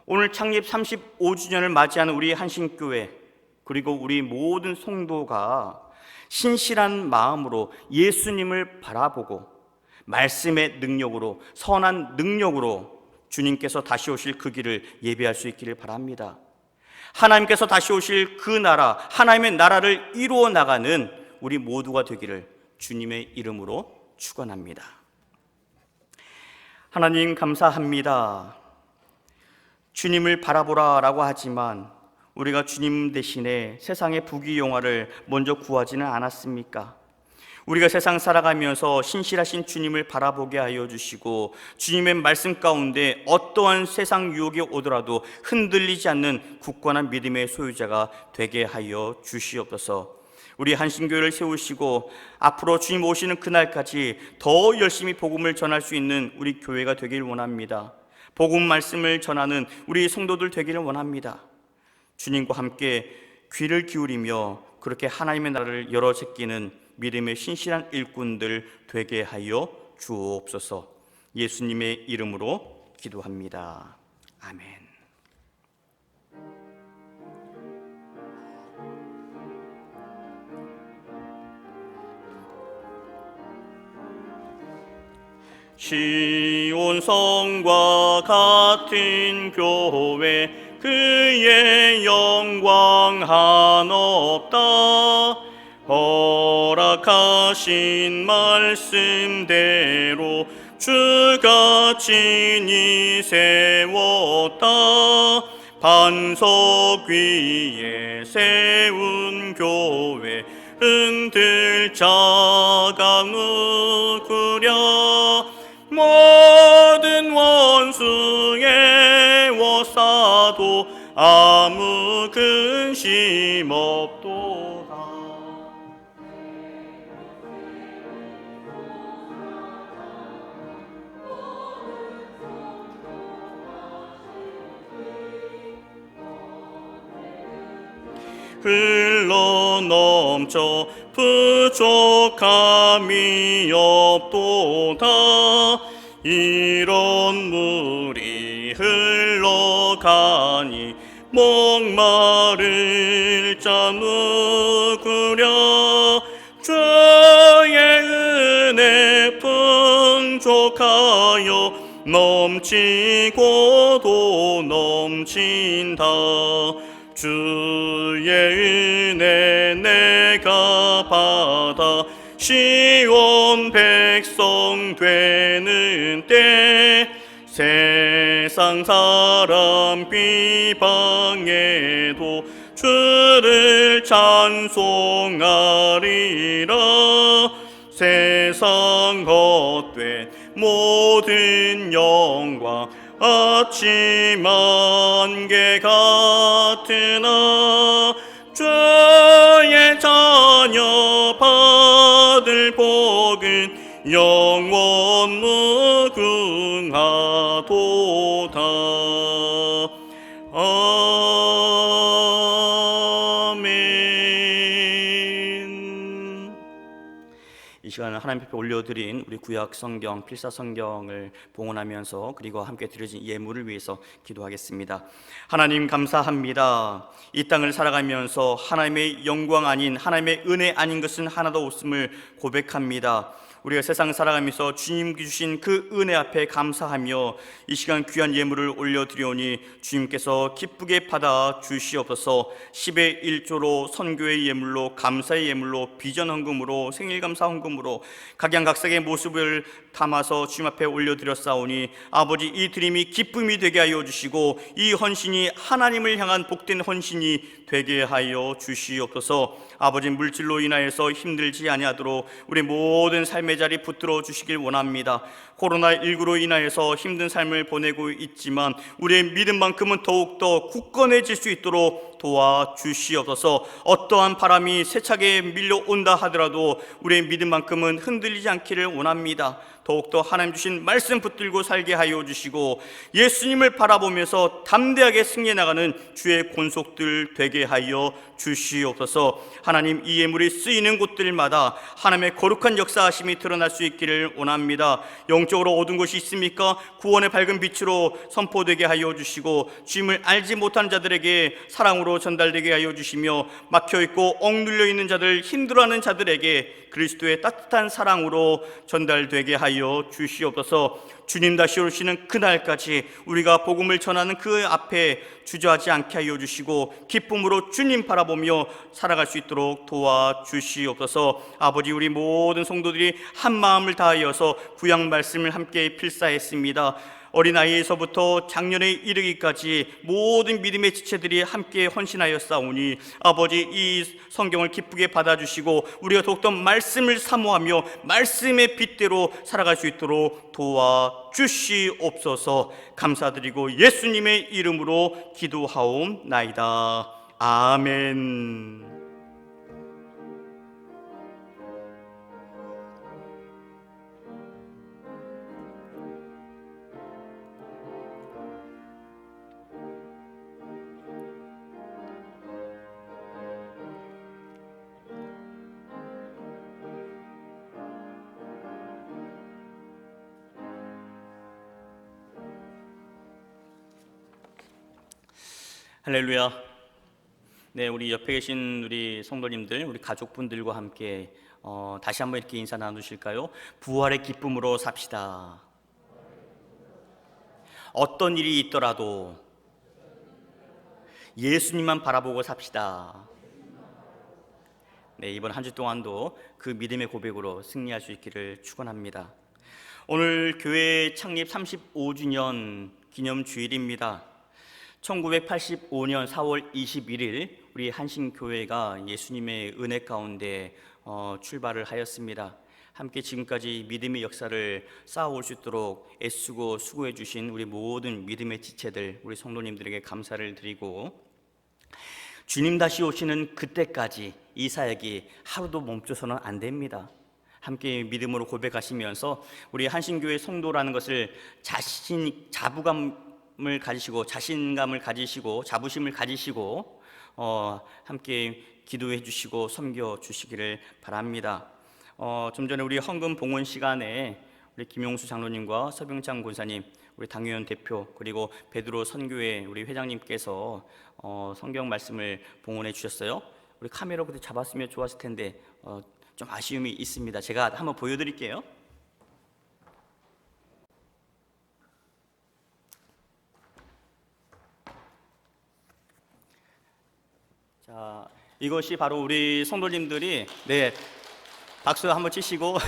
오늘 창립 35주년을 맞이하는 우리 한신교회, 그리고 우리 모든 성도가 신실한 마음으로 예수님을 바라보고 말씀의 능력으로, 선한 능력으로 주님께서 다시 오실 그 길을 예비할 수 있기를 바랍니다. 하나님께서 다시 오실 그 나라, 하나님의 나라를 이루어 나가는 우리 모두가 되기를 주님의 이름으로 축원합니다. 하나님 감사합니다. 주님을 바라보라라고 하지만 우리가 주님 대신에 세상의 부귀영화를 먼저 구하지는 않았습니까? 우리가 세상 살아가면서 신실하신 주님을 바라보게 하여 주시고, 주님의 말씀 가운데 어떠한 세상 유혹이 오더라도 흔들리지 않는 굳건한 믿음의 소유자가 되게 하여 주시옵소서. 우리 한신교회를 세우시고 앞으로 주님 오시는 그날까지 더 열심히 복음을 전할 수 있는 우리 교회가 되길 원합니다. 복음 말씀을 전하는 우리 성도들 되기를 원합니다. 주님과 함께 귀를 기울이며 그렇게 하나님의 나라를 열어 제끼는 믿음의 신실한 일꾼들 되게 하여 주옵소서. 예수님의 이름으로 기도합니다. 아멘. 시온성과 같은 교회, 그의 영광 한없다. 허락하신 말씀대로 주가 친히 세웠다. 반석 위에 세운 교회, 흔들 자가 누구랴. 모든 원수의 워싸도 아무 근심 없도다. 흘러넘쳐 부족함이 없도다. 이런 물이 흘러가니 목마를 자 누구랴. 주의 은혜 풍족하여 넘치고도 넘친다. 주의 은혜 내가 받아 시온 백성 되는 때, 세상 사람 비방해도 주를 찬송하리라. 세상 헛된 모든 영광 아침 안개 같으나, 주의 자녀 받을 복은 영원 무궁하도다. 아멘. 이 시간은 하나님 앞에 올려드린 우리 구약 성경, 필사 성경을 봉헌하면서 그리고 함께 드려진 예물을 위해서 기도하겠습니다. 하나님 감사합니다. 이 땅을 살아가면서 하나님의 영광 아닌, 하나님의 은혜 아닌 것은 하나도 없음을 고백합니다. 우리가 세상 살아가면서 주님 주신 그 은혜 앞에 감사하며 이 시간 귀한 예물을 올려드리오니 주님께서 기쁘게 받아 주시옵소서. 10의 1조로 선교의 예물로, 감사의 예물로, 비전 헌금으로, 생일 감사 헌금으로 각양각색의 모습을 담아서 주님 앞에 올려드렸사오니 아버지, 이 드림이 기쁨이 되게 하여 주시고 이 헌신이 하나님을 향한 복된 헌신이 되게 하여 주시옵소서. 아버지, 물질로 인하여서 힘들지 아니하도록 우리 모든 삶의 자리 붙들어 주시길 원합니다. 코로나19로 인하여서 힘든 삶을 보내고 있지만 우리의 믿음만큼은 더욱더 굳건해질 수 있도록 도와주시옵소서. 어떠한 바람이 세차게 밀려온다 하더라도 우리의 믿음만큼은 흔들리지 않기를 원합니다. 더욱더 하나님 주신 말씀 붙들고 살게 하여 주시고 예수님을 바라보면서 담대하게 승리해 나가는 주의 권속들 되게 하여 주시옵소서. 하나님, 이 예물이 쓰이는 곳들마다 하나님의 거룩한 역사하심이 드러날 수 있기를 원합니다. 영적으로 어두운 곳이 있습니까? 구원의 밝은 빛으로 선포되게 하여 주시고 주님을 알지 못한 자들에게 사랑으로 전달되게 하여 주시며 막혀있고 억눌려 있는 자들, 힘들어하는 자들에게 그리스도의 따뜻한 사랑으로 전달되게 하여 주시옵소서. 주님 다시 오시는 그날까지 우리가 복음을 전하는 그 앞에 주저하지 않게 하여 주시고 기쁨으로 주님 바라보며 살아갈 수 있도록 도와주시옵소서. 아버지, 우리 모든 성도들이 한 마음을 다하여서 구약 말씀을 함께 필사했습니다. 어린아이에서부터 작년에 이르기까지 모든 믿음의 지체들이 함께 헌신하였사오니 아버지, 이 성경을 기쁘게 받아주시고 우리가 더욱더 말씀을 사모하며 말씀의 빛대로 살아갈 수 있도록 도와주시옵소서. 감사드리고 예수님의 이름으로 기도하옵나이다. 아멘. 할렐루야. 네, 우리 옆에 계신 우리 성도님들, 우리 가족분들과 함께 다시 한번 이렇게 인사 나누실까요? 부활의 기쁨으로 삽시다. 어떤 일이 있더라도 예수님만 바라보고 삽시다. 네, 이번 한 주 동안도 그 믿음의 고백으로 승리할 수 있기를 축원합니다. 오늘 교회 창립 35주년 기념 주일입니다. 1985년 4월 21일 우리 한신교회가 예수님의 은혜 가운데 출발을 하였습니다. 함께 지금까지 믿음의 역사를 쌓아올 수 있도록 애쓰고 수고해 주신 우리 모든 믿음의 지체들, 우리 성도님들에게 감사를 드리고, 주님 다시 오시는 그때까지 이 사역이 하루도 멈춰서는 안 됩니다. 함께 믿음으로 고백하시면서 우리 한신교회 성도라는 것을 자부감을 가지시고, 자신감을 가지시고, 자부심을 가지시고 함께 기도해 주시고 섬겨 주시기를 바랍니다. 좀 전에 우리 헌금 봉헌 시간에 우리 김용수 장로님과 서병창 권사님, 우리 당회원 대표, 그리고 베드로 선교회 우리 회장님께서 성경 말씀을 봉헌해 주셨어요. 우리 카메라 그때 잡았으면 좋았을 텐데 좀 아쉬움이 있습니다. 제가 한번 보여드릴게요. 자, 이것이 바로 우리 성도님들이, 네, 박수 한번 치시고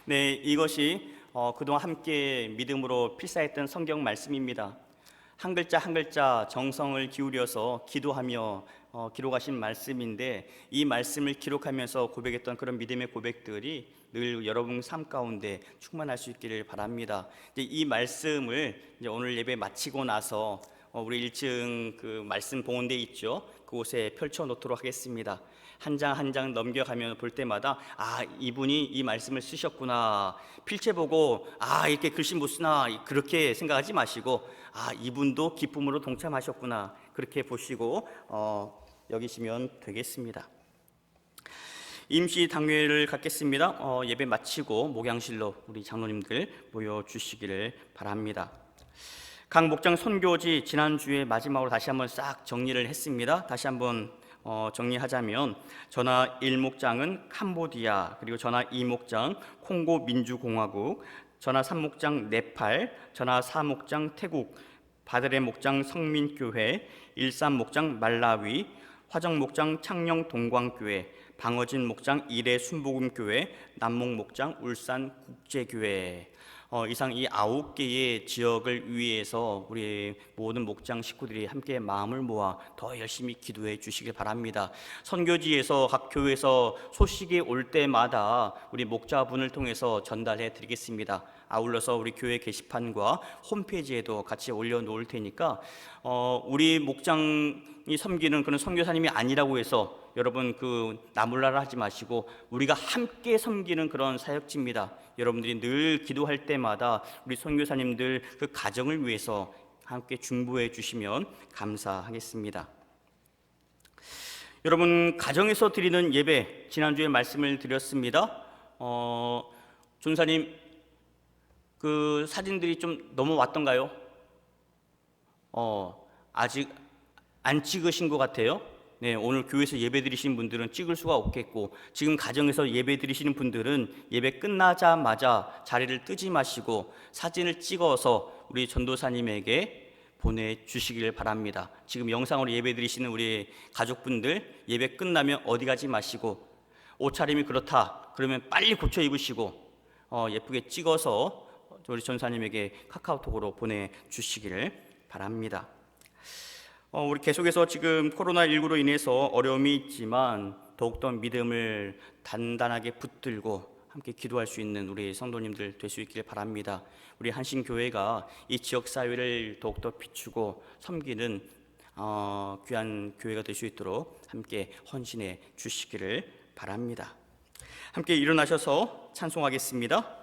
네, 이것이 그동안 함께 믿음으로 필사했던 성경 말씀입니다. 한 글자 한 글자 정성을 기울여서 기도하며 기록하신 말씀인데, 이 말씀을 기록하면서 고백했던 그런 믿음의 고백들이 늘 여러분 삶 가운데 충만할 수 있기를 바랍니다. 이 말씀을 이제 오늘 예배 마치고 나서 우리 1층 그 말씀 봉헌대 있죠? 그곳에 펼쳐 놓도록 하겠습니다. 한 장 한 장 넘겨가면 볼 때마다 이분이 이 말씀을 쓰셨구나, 필체 보고 이렇게 글씨 못 쓰나 그렇게 생각하지 마시고 이분도 기쁨으로 동참하셨구나, 그렇게 보시고 여기시면 되겠습니다. 임시 당회를 갖겠습니다. 예배 마치고 목양실로 우리 장로님들 모여주시기를 바랍니다. 각 목장 선교지 지난주에 마지막으로 다시 한번 싹 정리를 했습니다. 다시 한번 정리하자면 전하 1목장은 캄보디아, 그리고 전하 2목장 콩고 민주공화국, 전하 3목장 네팔, 전하 4목장 태국, 바드레 목장 성민교회, 일산 목장 말라위, 화정 목장 창녕 동광교회, 방어진 목장 이래 순복음교회, 남목 목장 울산 국제교회. 이상 이 9개의 지역을 위해서 우리 모든 목장 식구들이 함께 마음을 모아 더 열심히 기도해 주시길 바랍니다. 선교지에서 각 교회에서 소식이 올 때마다 우리 목자분을 통해서 전달해 드리겠습니다. 아울러서 우리 교회 게시판과 홈페이지에도 같이 올려놓을 테니까 우리 목장이 섬기는 그런 선교사님이 아니라고 해서 여러분 나몰라라 하지 마시고 우리가 함께 섬기는 그런 사역지입니다. 여러분들이 늘 기도할 때마다 우리 선교사님들 그 가정을 위해서 함께 중보해 주시면 감사하겠습니다. 여러분, 가정에서 드리는 예배 지난주에 말씀을 드렸습니다. 전사님 그 사진들이 좀 넘어왔던가요? 아직 안 찍으신 것 같아요. 네, 오늘 교회에서 예배 드리신 분들은 찍을 수가 없겠고, 지금 가정에서 예배 드리시는 분들은 예배 끝나자마자 자리를 뜨지 마시고 사진을 찍어서 우리 전도사님에게 보내주시길 바랍니다. 지금 영상으로 예배 드리시는 우리 가족분들 예배 끝나면 어디 가지 마시고, 옷차림이 그렇다 그러면 빨리 고쳐 입으시고 예쁘게 찍어서 우리 전사님에게 카카오톡으로 보내주시기를 바랍니다. 우리 계속해서 지금 코로나19로 인해서 어려움이 있지만 더욱더 믿음을 단단하게 붙들고 함께 기도할 수 있는 우리 성도님들 될 수 있기를 바랍니다. 우리 한신교회가 이 지역사회를 더욱더 비추고 섬기는 귀한 교회가 될 수 있도록 함께 헌신해 주시기를 바랍니다. 함께 일어나셔서 찬송하겠습니다.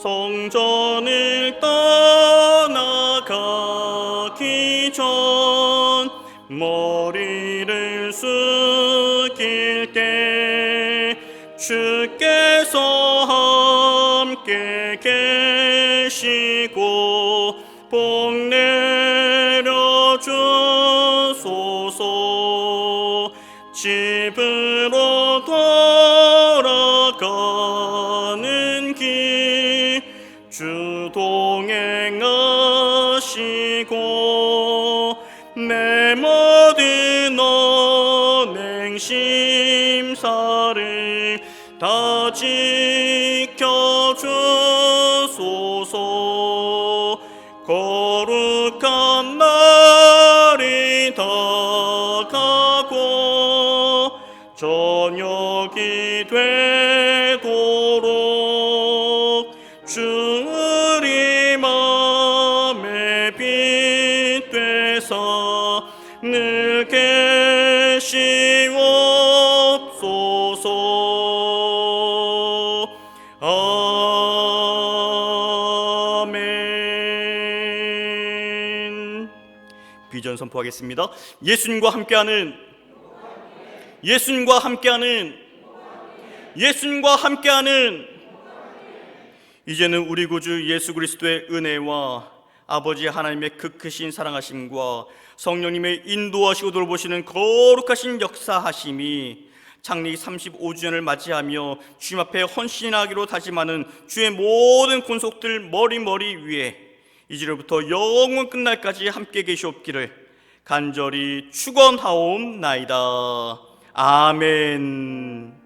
성전을 떠나가기 전 머리를 숙일 때 주께서 함께 계시고 복 내려 주소서. 집으로 돌아가는 길 주 동행하시고 내 모든 언행 심사를 다 지켜주소서. 거룩한 날이 다가고 저녁이 되도록 주 우리 맘에 빛 되사 늘 계시옵소서. 아멘. 비전 선포하겠습니다. 예수님과 함께하는 예수님과 함께하는 예수님과 함께하는 이제는 우리 구주 예수 그리스도의 은혜와 아버지 하나님의 그 크신 사랑하심과 성령님의 인도하시고 돌보시는 거룩하신 역사하심이 창립 35주년을 맞이하며 주님 앞에 헌신하기로 다짐하는 주의 모든 권속들 머리 위에 이제로부터 영원 끝날까지 함께 계시옵기를 간절히 축원하옵나이다. 아멘.